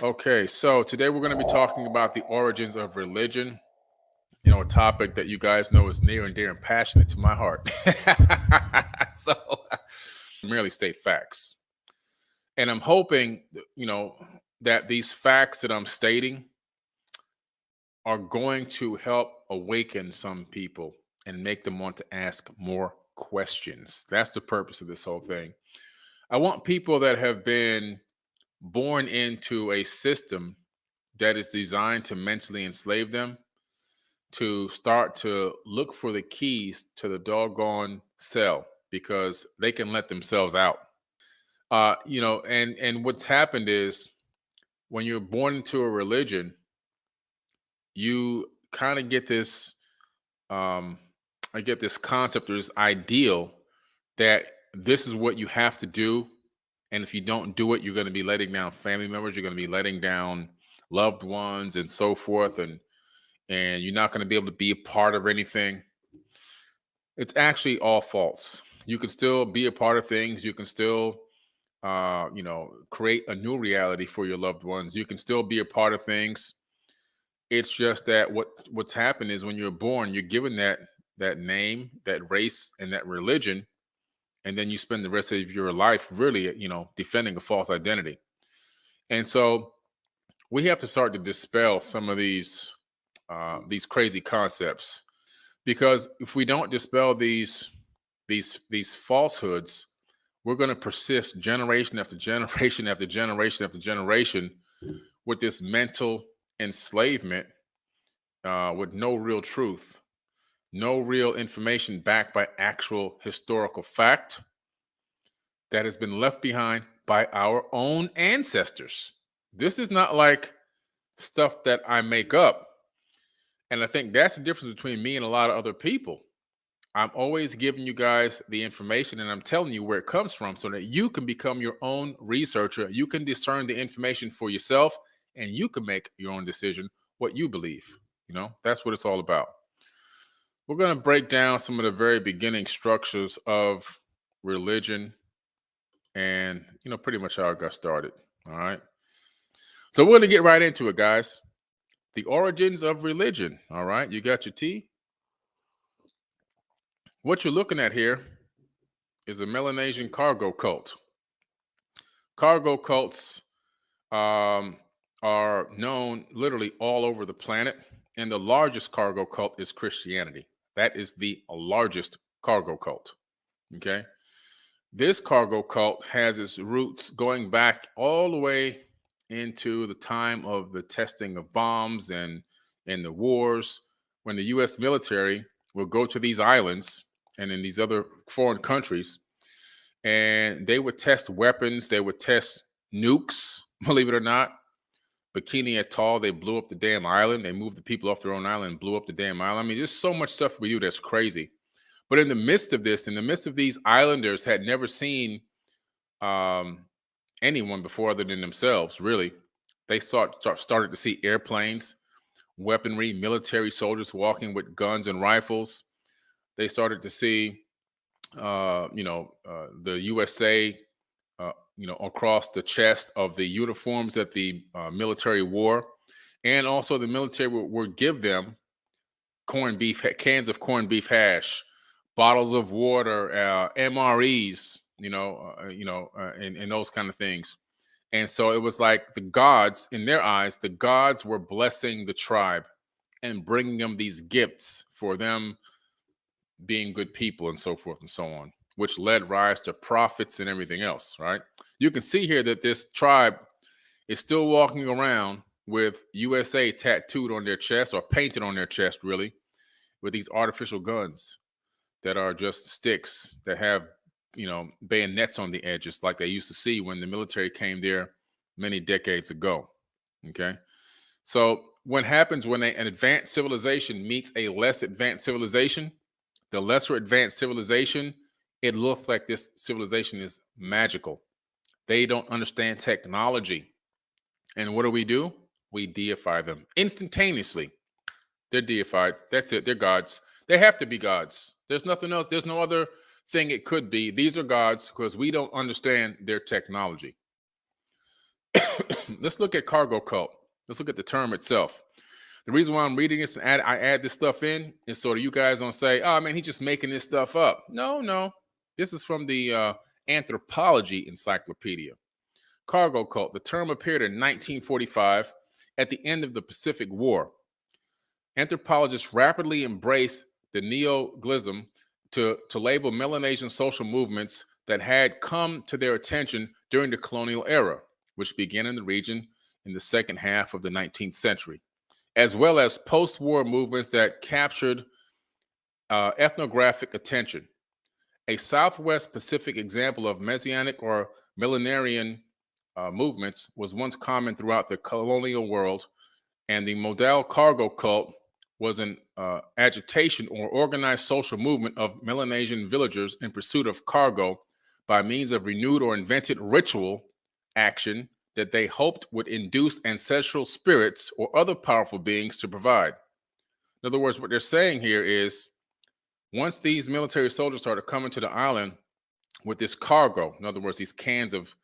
Okay, so today we're going to be talking about the origins of religion, a topic that you guys know is near and dear and passionate to my heart. So, merely state facts. And I'm hoping, that these facts that I'm stating are going to help awaken some people and make them want to ask more questions. That's the purpose of this whole thing. I want people that have been born into a system that is designed to mentally enslave them to start to look for the keys to the doggone cell because they can let themselves out. And what's happened is when you're born into a religion, you kind of get this I get this concept or this ideal that this is what you have to do. And if you don't do it, you're going to be letting down family members, you're going to be letting down loved ones and so forth. And you're not going to be able to be a part of anything. It's actually all false. You can still be a part of things. You can still, create a new reality for your loved ones. You can still be a part of things. It's just that what's happened is when you're born, you're given that name, that race, and that religion, and then you spend the rest of your life really, defending a false identity. And so we have to start to dispel some of these crazy concepts, because if we don't dispel these falsehoods, we're going to persist generation after generation after generation after generation with this mental enslavement, with no real truth, no real information backed by actual historical fact that has been left behind by our own ancestors. This is not like stuff that I make up. And I think that's the difference between me and a lot of other people. I'm always giving you guys the information and I'm telling you where it comes from so that you can become your own researcher. You can discern the information for yourself and you can make your own decision what you believe. That's what it's all about. We're going to break down some of the very beginning structures of religion and, pretty much how it got started. All right. So we're going to get right into it, guys. The origins of religion. All right. You got your tea? What you're looking at here is a Melanesian cargo cult. Cargo cults are known literally all over the planet. And the largest cargo cult is Christianity. That is the largest cargo cult. Okay. This cargo cult has its roots going back all the way into the time of the testing of bombs and in the wars, when the U.S. military will go to these islands and in these other foreign countries, and they would test weapons, they would test nukes, believe it or not. Bikini Atoll, they blew up the damn island. They moved the people off their own island and blew up the damn island. I mean, there's so much stuff we do that's crazy. But in the midst of this, in the midst of these islanders had never seen anyone before other than themselves, really. They started to see airplanes, weaponry, military soldiers walking with guns and rifles. They started to see, the USA, across the chest of the uniforms that the military wore. And also the military would give them cans of corned beef hash, bottles of water, MREs, and those kind of things. And so it was like the gods, in their eyes, the gods were blessing the tribe and bringing them these gifts for them being good people and so forth and so on, which led rise to prophets and everything else, right? You can see here that this tribe is still walking around with USA tattooed on their chest or painted on their chest, really, with these artificial guns that are just sticks that have, bayonets on the edges like they used to see when the military came there many decades ago. Okay. So what happens when an advanced civilization meets a less advanced civilization, the lesser advanced civilization, it looks like this civilization is magical. They don't understand technology. And what do? We deify them instantaneously. They're deified. That's it. They're gods. They have to be gods. There's nothing else. There's no other thing it could be. These are gods because we don't understand their technology. Let's look at cargo cult. Let's look at the term itself. The reason why I'm reading this and I add this stuff in is so that you guys don't say, oh, man, he's just making this stuff up. No. This is from the Anthropology Encyclopedia. Cargo cult. The term appeared in 1945 at the end of the Pacific War. Anthropologists rapidly embraced the neologism to label Melanesian social movements that had come to their attention during the colonial era, which began in the region in the second half of the 19th century, as well as post-war movements that captured ethnographic attention. A Southwest Pacific example of Messianic or millenarian movements was once common throughout the colonial world, and the modal cargo cult was an agitation or organized social movement of Melanesian villagers in pursuit of cargo by means of renewed or invented ritual action that they hoped would induce ancestral spirits or other powerful beings to provide. In other words, what they're saying here is once these military soldiers started coming to the island with this cargo, in other words, these cans of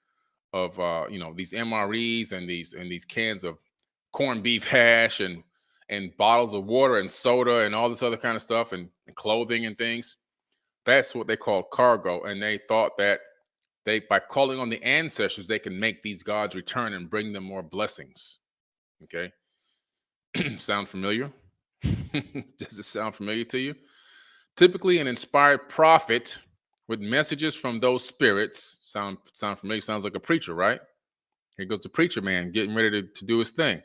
these MREs and these cans of corned beef hash and bottles of water and soda and all this other kind of stuff and clothing and things, that's what they call cargo. And they thought that by calling on the ancestors, they can make these gods return and bring them more blessings. Okay. Sound familiar? Does it sound familiar to you? Typically, an inspired prophet with messages from those spirits sound familiar. Sounds like a preacher, right? Here goes the preacher man getting ready to do his thing.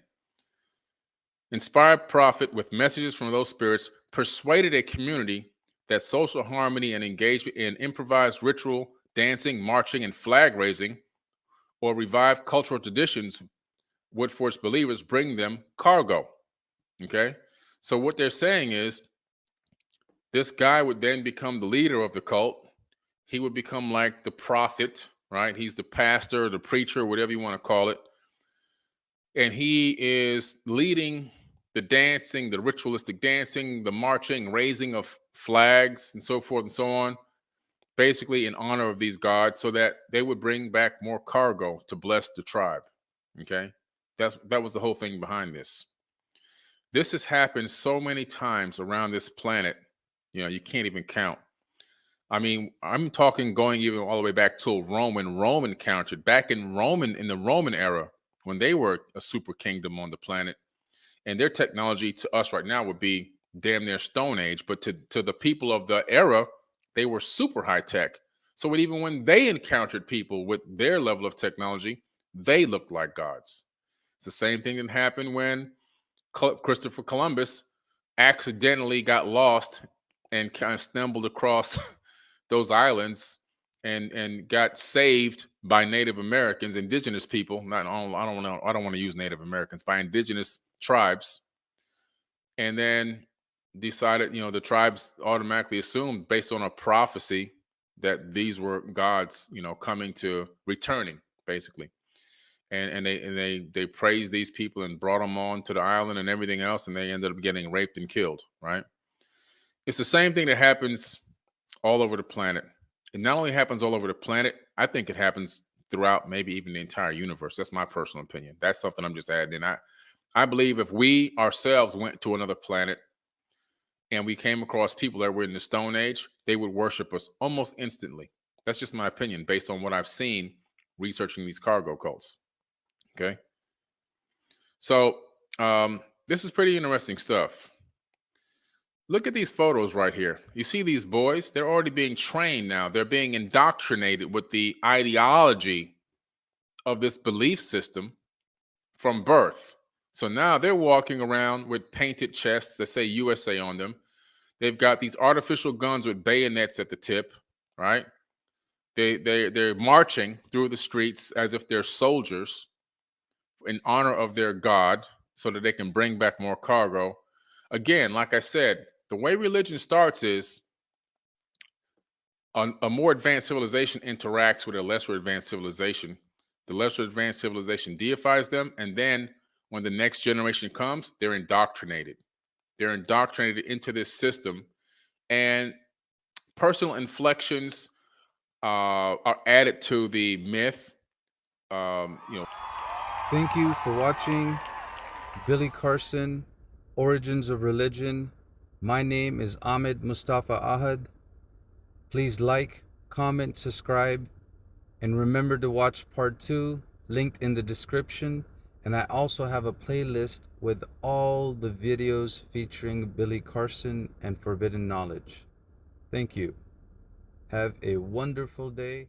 Inspired prophet with messages from those spirits persuaded a community that social harmony and engagement in improvised ritual, dancing, marching, and flag raising, or revived cultural traditions would, for its believers, bring them cargo. Okay? So what they're saying is this guy would then become the leader of the cult. He would become like the prophet, right? He's the pastor, the preacher, whatever you want to call it. And he is leading the dancing, the ritualistic dancing, the marching, raising of flags, and so forth and so on, basically in honor of these gods, so that they would bring back more cargo to bless the tribe. Okay? That was the whole thing behind this. This has happened so many times around this planet, you can't even count. I mean, I'm talking going even all the way back to Rome, when Rome encountered, back in the Roman era, when they were a super kingdom on the planet. And their technology to us right now would be damn near Stone Age. But to the people of the era, they were super high tech. So even when they encountered people with their level of technology, they looked like gods. It's the same thing that happened when Christopher Columbus accidentally got lost and kind of stumbled across those islands and got saved by Native Americans, indigenous people. I don't want to use Native Americans, by indigenous tribes, and then decided, the tribes automatically assumed, based on a prophecy, that these were gods, returning, basically. And they praised these people and brought them on to the island and everything else, and they ended up getting raped and killed, right? It's the same thing that happens all over the planet. It not only happens all over the planet, I think it happens throughout maybe even the entire universe. That's my personal opinion. That's something I'm just adding in. I believe if we ourselves went to another planet and we came across people that were in the Stone Age, they would worship us almost instantly. That's just my opinion based on what I've seen researching these cargo cults. Okay. So this is pretty interesting stuff. Look at these photos right here. You see these boys? They're already being trained now. They're being indoctrinated with the ideology of this belief system from birth. So now they're walking around with painted chests that say USA on them. They've got these artificial guns with bayonets at the tip, right? They're marching through the streets as if they're soldiers in honor of their god, so that they can bring back more cargo. Again, like I said, the way religion starts is a more advanced civilization interacts with a lesser advanced civilization. The lesser advanced civilization deifies them, and then when the next generation comes, they're indoctrinated. They're indoctrinated into this system, and personal inflections are added to the myth. Thank you for watching Billy Carson, Origins of Religion. My name is Ahmed Mustafa Ahad. Please like, comment, subscribe, and remember to watch part 2, linked in the description. And I also have a playlist with all the videos featuring Billy Carson and forbidden knowledge. Thank you. Have a wonderful day.